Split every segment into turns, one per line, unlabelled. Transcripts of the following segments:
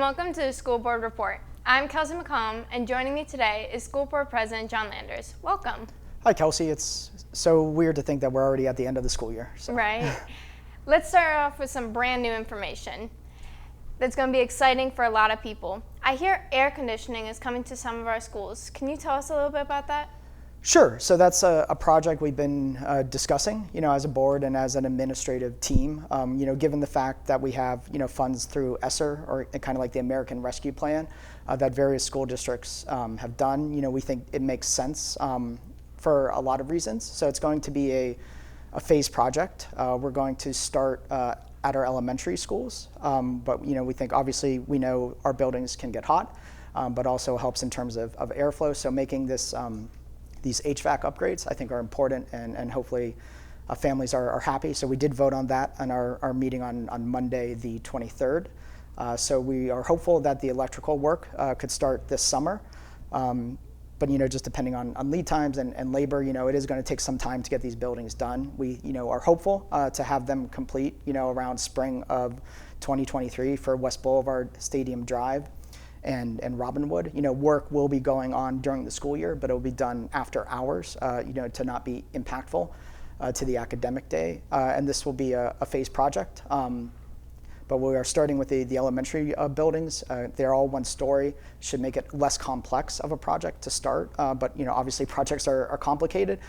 welcome to the School Board Report. I'm Kelsey McComb, and joining me today is School Board President John Landers. Welcome.
Hi, Kelsey. It's so weird to think that we're already at the end of the school year. So.
Right. Let's start off with some brand new information that's going to be exciting for a lot of people. I hear air conditioning is coming to some of our schools. Can you tell us a little bit about that?
Sure. So that's a project we've been discussing, as a board and as an administrative team. Given the fact that we have, funds through ESSER, or kind of like the American Rescue Plan, that various school districts have done, we think it makes sense for a lot of reasons. So it's going to be a phased project. We're going to start at our elementary schools, but we think obviously we know our buildings can get hot, but also helps in terms of airflow. So making this these HVAC upgrades I think are important, and hopefully families are happy. So we did vote on that on our meeting on Monday the 23rd. So we are hopeful that the electrical work could start this summer. But just depending on lead times and labor, it is going to take some time to get these buildings done. We are hopeful to have them complete around spring of 2023 for West Boulevard, Stadium Drive, and Robinwood. Work will be going on during the school year, but it will be done after hours, to not be impactful to the academic day. And this will be a phased project. But we are starting with the elementary buildings. They're all one story, should make it less complex of a project to start. But obviously projects are complicated.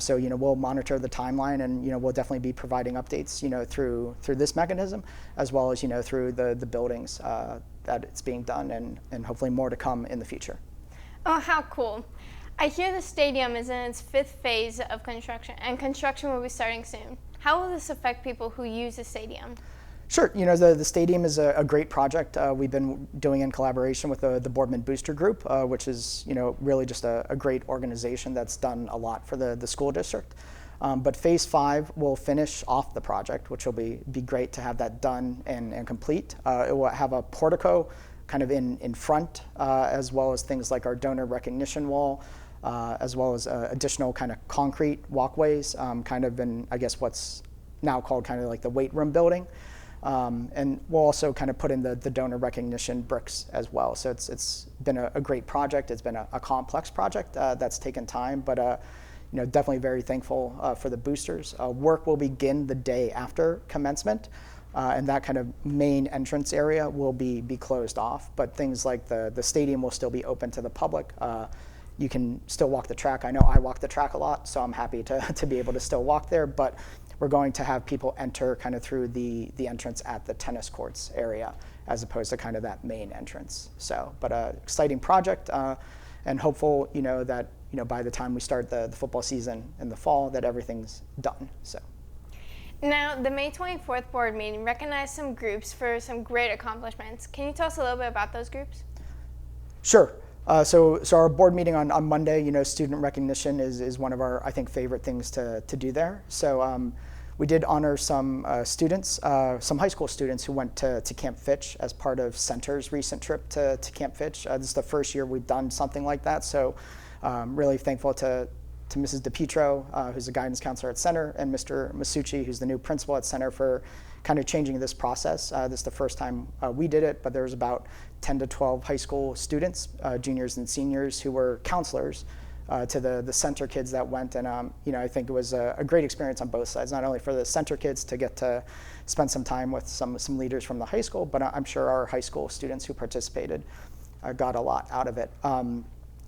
So we'll monitor the timeline, and we'll definitely be providing updates through this mechanism, as well as through the buildings that it's being done, and hopefully more to come in the future.
Oh, how cool. I hear the stadium is in its 5th phase of construction, and construction will be starting soon. How will this affect people who use the stadium?
Sure. The stadium is a great project we've been doing in collaboration with the Boardman Booster Group, which is really just a great organization that's done a lot for the school district. But phase 5 will finish off the project, which will be great to have that done and complete. It will have a portico kind of in front, as well as things like our donor recognition wall, as well as additional kind of concrete walkways, kind of in, I guess, what's now called kind of like the weight room building. And we'll also kind of put in the donor recognition bricks as well. So it's been a great project. It's been a complex project that's taken time, but definitely very thankful for the boosters. Work will begin the day after commencement, and that kind of main entrance area will be closed off. But things like the stadium will still be open to the public. You can still walk the track. I know I walk the track a lot, so I'm happy to be able to still walk there. But we're going to have people enter kind of through the entrance at the tennis courts area, as opposed to kind of that main entrance. So, but exciting project, and hopeful, that by the time we start the football season in the fall, that everything's done. So.
Now, the May 24th board meeting recognized some groups for some great accomplishments. Can you tell us a little bit about those groups?
Sure. So our board meeting on Monday, student recognition is one of our, I think, favorite things to do there. So we did honor some students, some high school students who went to Camp Fitch as part of Center's recent trip to Camp Fitch. This is the first year we've done something like that. So really thankful to Mrs. DePietro, who's a guidance counselor at Center, and Mr. Masucci, who's the new principal at Center, for kind of changing this process. This is the first time we did it, but there was about 10 to 12 high school students, juniors and seniors, who were counselors to the Center kids that went. And I think it was a great experience on both sides, not only for the Center kids to get to spend some time with some leaders from the high school, but I'm sure our high school students who participated got a lot out of it.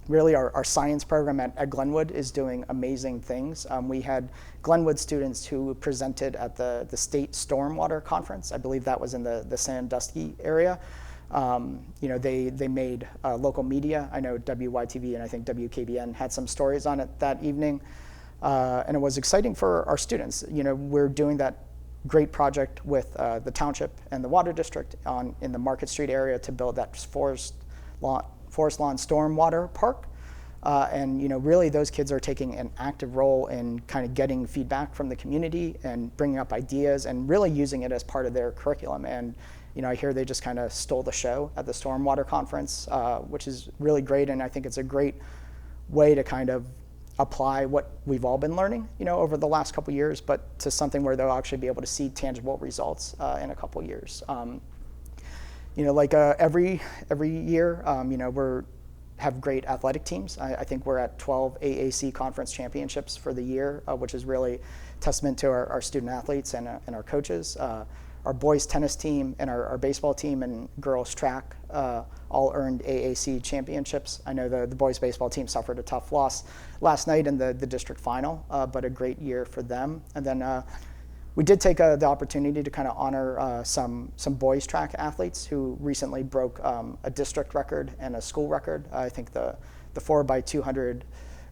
Really, our science program at Glenwood is doing amazing things. We had Glenwood students who presented at the state stormwater conference. I believe that was in the Sandusky area. They made local media. I know WYTV and I think WKBN had some stories on it that evening. And it was exciting for our students. We're doing that great project with the township and the water district in the Market Street area to build that forest lawn stormwater park. And really those kids are taking an active role in kind of getting feedback from the community and bringing up ideas and really using it as part of their curriculum. And I hear they just kind of stole the show at the stormwater conference, which is really great. And I think it's a great way to kind of apply what we've all been learning, over the last couple years, but to something where they'll actually be able to see tangible results in a couple years. Like every year, we're have great athletic teams. I think we're at 12 AAC conference championships for the year, which is really testament to our student athletes and our coaches. Our boys tennis team and our baseball team and girls track all earned AAC championships. I know the boys baseball team suffered a tough loss last night in the district final, but a great year for them. And then we did take the opportunity to kind of honor some boys track athletes who recently broke a district record and a school record. I think the 4x200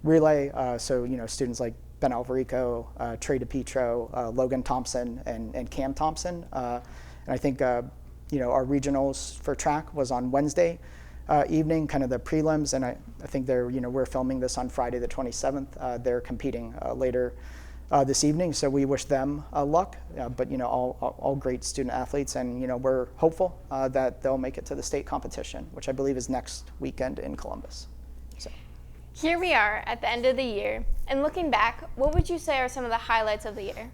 relay, so students like Ben Alvarico, Trey DePietro, Logan Thompson, and Cam Thompson. And I think our regionals for track was on Wednesday evening, kind of the prelims, and I think we're filming this on Friday the 27th. They're competing later this evening, so we wish them luck. But all great student athletes, and we're hopeful that they'll make it to the state competition, which I believe is next weekend in Columbus. So.
Here we are at the end of the year, and looking back, what would you say are some of the highlights of the year?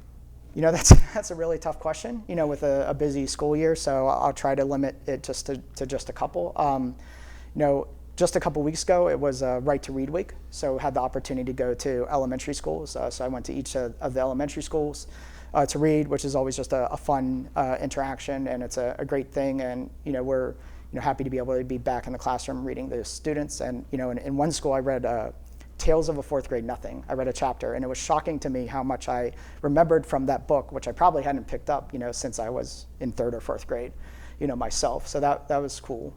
That's a really tough question, with a busy school year, so I'll try to limit it just to just a couple. Just a couple weeks ago, it was Right to Read Week, so had the opportunity to go to elementary schools. So I went to each of the elementary schools to read, which is always just a fun interaction, and it's a great thing. And we're happy to be able to be back in the classroom reading to students. And in one school, I read Tales of a Fourth Grade Nothing. I read a chapter, and it was shocking to me how much I remembered from that book, which I probably hadn't picked up, since I was in third or fourth grade, myself. So that was cool.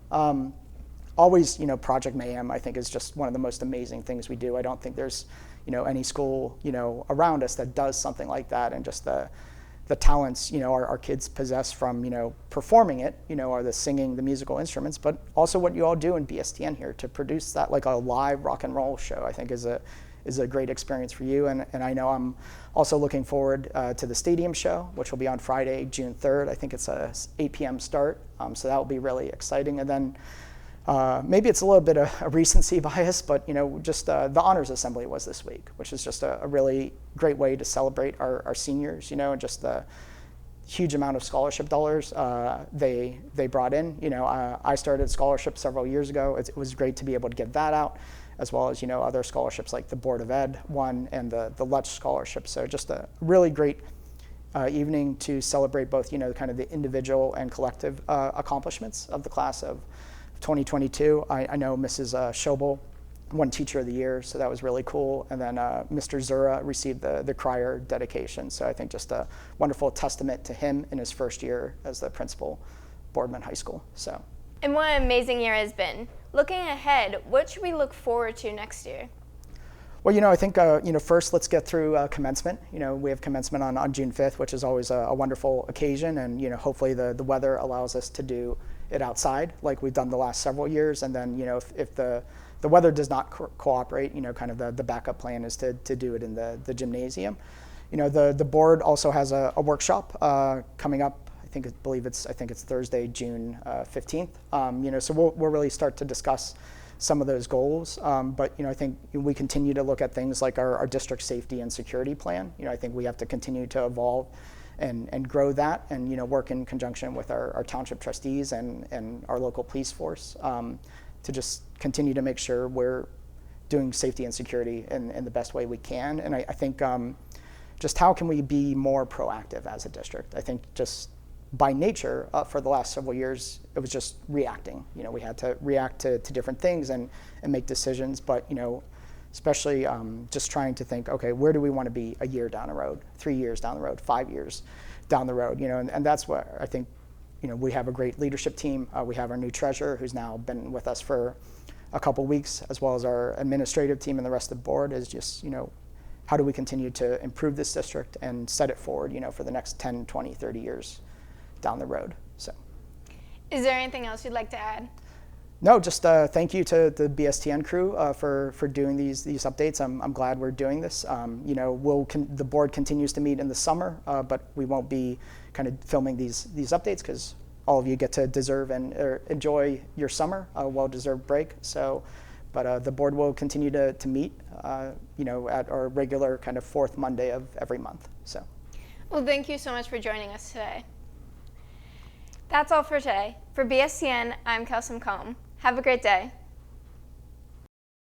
Always, Project Mayhem, I think, is just one of the most amazing things we do. I don't think there's, any school, around us that does something like that, and just the talents, our kids possess from, performing it, are the singing, the musical instruments, but also what you all do in BSTN here to produce that like a live rock and roll show, I think is a great experience for you. And I know I'm also looking forward to the stadium show, which will be on Friday, June 3rd. I think it's a 8 p.m. start, so that will be really exciting. And then maybe it's a little bit of a recency bias, but just the honors assembly was this week, which is just a really great way to celebrate our seniors, and just the huge amount of scholarship dollars they brought in. I started scholarship several years ago. It was great to be able to give that out, as well as other scholarships like the Board of Ed one and the Lutz scholarship. So just a really great evening to celebrate both kind of the individual and collective accomplishments of the class of 2022. I know Mrs. Schobel won Teacher of the Year, so that was really cool. And then Mr. Zura received the Crier dedication. So I think just a wonderful testament to him in his first year as the principal Boardman High School. So.
And what an amazing year has been. Looking ahead, what should we look forward to next year?
Well, I think, first let's get through commencement. We have commencement on June 5th, which is always a wonderful occasion. And, hopefully the weather allows us to do it outside like we've done the last several years. And then, if the weather does not cooperate, kind of the backup plan is to do it in the gymnasium. The board also has a workshop coming up. I believe it's Thursday, June 15th. So we'll really start to discuss some of those goals. But I think we continue to look at things like our district safety and security plan. I think we have to continue to evolve and grow that, and work in conjunction with our township trustees and our local police force to just continue to make sure we're doing safety and security in the best way we can. And I think just how can we be more proactive as a district? I think just by nature, for the last several years, it was just reacting. We had to react to different things and make decisions, but especially just trying to think, okay, where do we want to be a year down the road, 3 years down the road, 5 years down the road, and that's what I think, we have a great leadership team. We have our new treasurer who's now been with us for a couple weeks, as well as our administrative team and the rest of the board is just, how do we continue to improve this district and set it forward, for the next 10, 20, 30 years down the road. So.
Is there anything else you'd like to add?
No, just thank you to the BSTN crew for doing these updates. I'm glad we're doing this. The board continues to meet in the summer, but we won't be kind of filming these updates because all of you get to deserve and enjoy your summer, a well-deserved break. So, but the board will continue to meet, at our regular kind of fourth Monday of every month. So.
Well, thank you so much for joining us today. That's all for today. For BSTN, I'm Kelsey McComb. Have a great day.